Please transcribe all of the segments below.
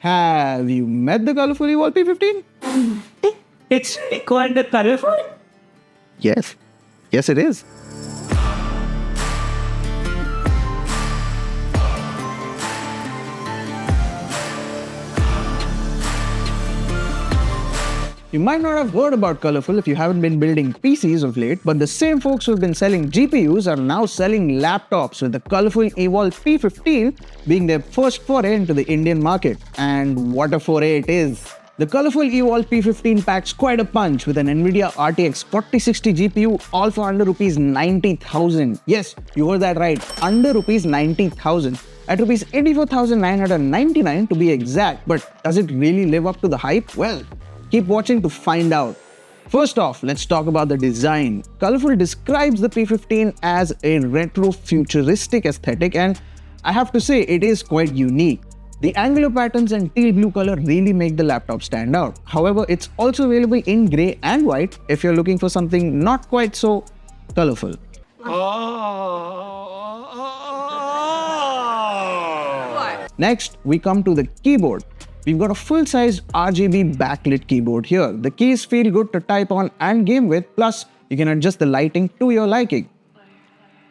Have you met the Colorful EVOL P-15? It's called the Colorful? Yes. Yes, it is. You might not have heard about Colorful if you haven't been building PCs of late, but the same folks who've been selling GPUs are now selling laptops, with the Colorful EVOL P-15 being their first foray into the Indian market. And what a foray it is! The Colorful EVOL P-15 packs quite a punch with an NVIDIA RTX 4060 GPU, all for under Rs 90,000. Yes, you heard that right, under Rs 90,000. At Rs 84,999 to be exact. But does it really live up to the hype? Well, keep watching to find out. First off, let's talk about the design. Colorful describes the P-15 as a retro-futuristic aesthetic, and I have to say it is quite unique. The angular patterns and teal blue color really make the laptop stand out. However, it's also available in grey and white if you're looking for something not quite so colorful. Next, we come to the keyboard. We've got a full-sized RGB backlit keyboard here. The keys feel good to type on and game with, plus you can adjust the lighting to your liking.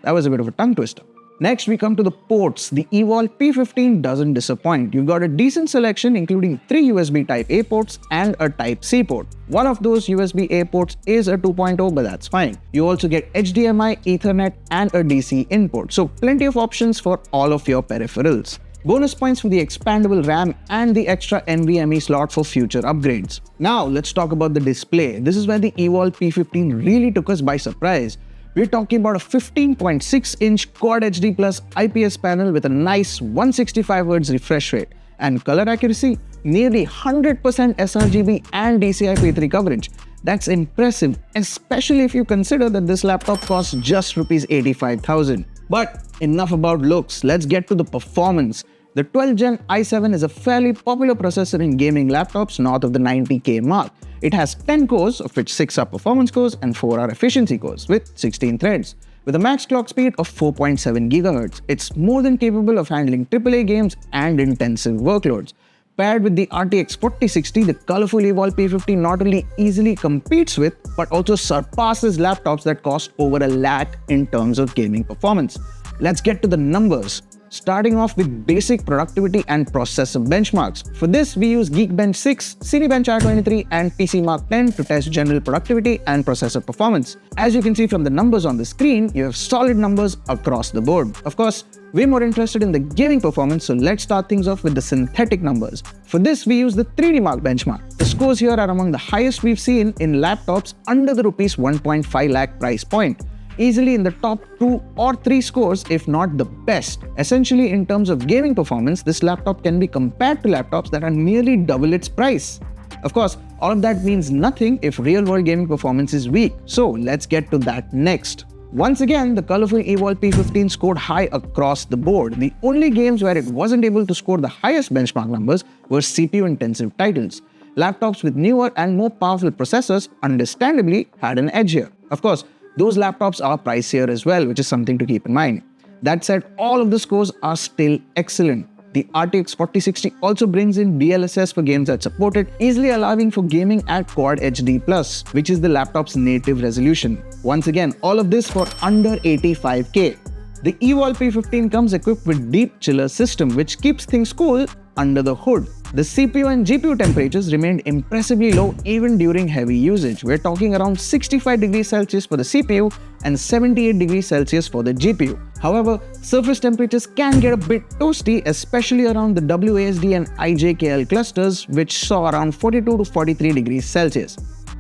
That was a bit of a tongue twister. Next, we come to the ports. The EVOL P-15 doesn't disappoint. You've got a decent selection including 3 USB Type-A ports and a Type-C port. One of those USB-A ports is a 2.0, but that's fine. You also get HDMI, Ethernet and a DC input, so plenty of options for all of your peripherals. Bonus points for the expandable RAM and the extra NVMe slot for future upgrades. Now let's talk about the display. This is where the EVOL P-15 really took us by surprise. We're talking about a 15.6-inch Quad HD Plus IPS panel with a nice 165Hz refresh rate. And color accuracy? Nearly 100% sRGB and DCI-P3 coverage. That's impressive, especially if you consider that this laptop costs just Rs 85,000. But enough about looks, let's get to the performance. The 12th Gen i7 is a fairly popular processor in gaming laptops north of the 90K mark. It has 10 cores, of which 6 are performance cores and 4 are efficiency cores, with 16 threads. With a max clock speed of 4.7 GHz, it's more than capable of handling AAA games and intensive workloads. Paired with the RTX 4060, the Colorful EVOL P-15 not only easily competes with, but also surpasses laptops that cost over a lakh in terms of gaming performance. Let's get to the numbers. Starting off with basic productivity and processor benchmarks. For this, we use Geekbench 6, Cinebench R23 and PC Mark 10 to test general productivity and processor performance. As you can see from the numbers on the screen, you have solid numbers across the board. Of course, we're more interested in the gaming performance, so let's start things off with the synthetic numbers. For this, we use the 3D Mark benchmark. The scores here are among the highest we've seen in laptops under the Rs 1.5 lakh price point. Easily in the top 2 or 3 scores, if not the best. Essentially, in terms of gaming performance, this laptop can be compared to laptops that are nearly double its price. Of course, all of that means nothing if real-world gaming performance is weak, so let's get to that next. Once again, the Colorful EVOL P-15 scored high across the board. The only games where it wasn't able to score the highest benchmark numbers were CPU-intensive titles. Laptops with newer and more powerful processors understandably had an edge here. Of course, those laptops are pricier as well, which is something to keep in mind. That said, all of the scores are still excellent. The RTX 4060 also brings in DLSS for games that support it, easily allowing for gaming at Quad HD+, which is the laptop's native resolution. Once again, all of this for under 85K. The EVOL P-15 comes equipped with Deep Chiller system, which keeps things cool under the hood. The CPU and GPU temperatures remained impressively low even during heavy usage. We're talking around 65 degrees Celsius for the CPU and 78 degrees Celsius for the GPU. However, surface temperatures can get a bit toasty, especially around the WASD and IJKL clusters, which saw around 42 to 43 degrees Celsius.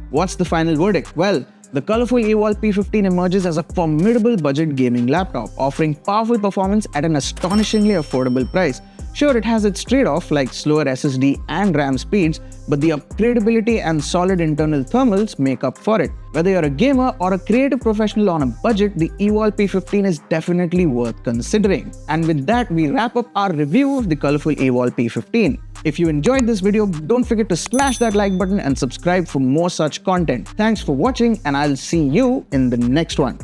What's the final verdict? Well, the Colorful EVOL P-15 emerges as a formidable budget gaming laptop, offering powerful performance at an astonishingly affordable price. Sure, it has its trade-off like slower SSD and RAM speeds, but the upgradability and solid internal thermals make up for it. Whether you're a gamer or a creative professional on a budget, the EVOL P-15 is definitely worth considering. And with that, we wrap up our review of the Colorful EVOL P-15. If you enjoyed this video, don't forget to smash that like button and subscribe for more such content. Thanks for watching, and I'll see you in the next one.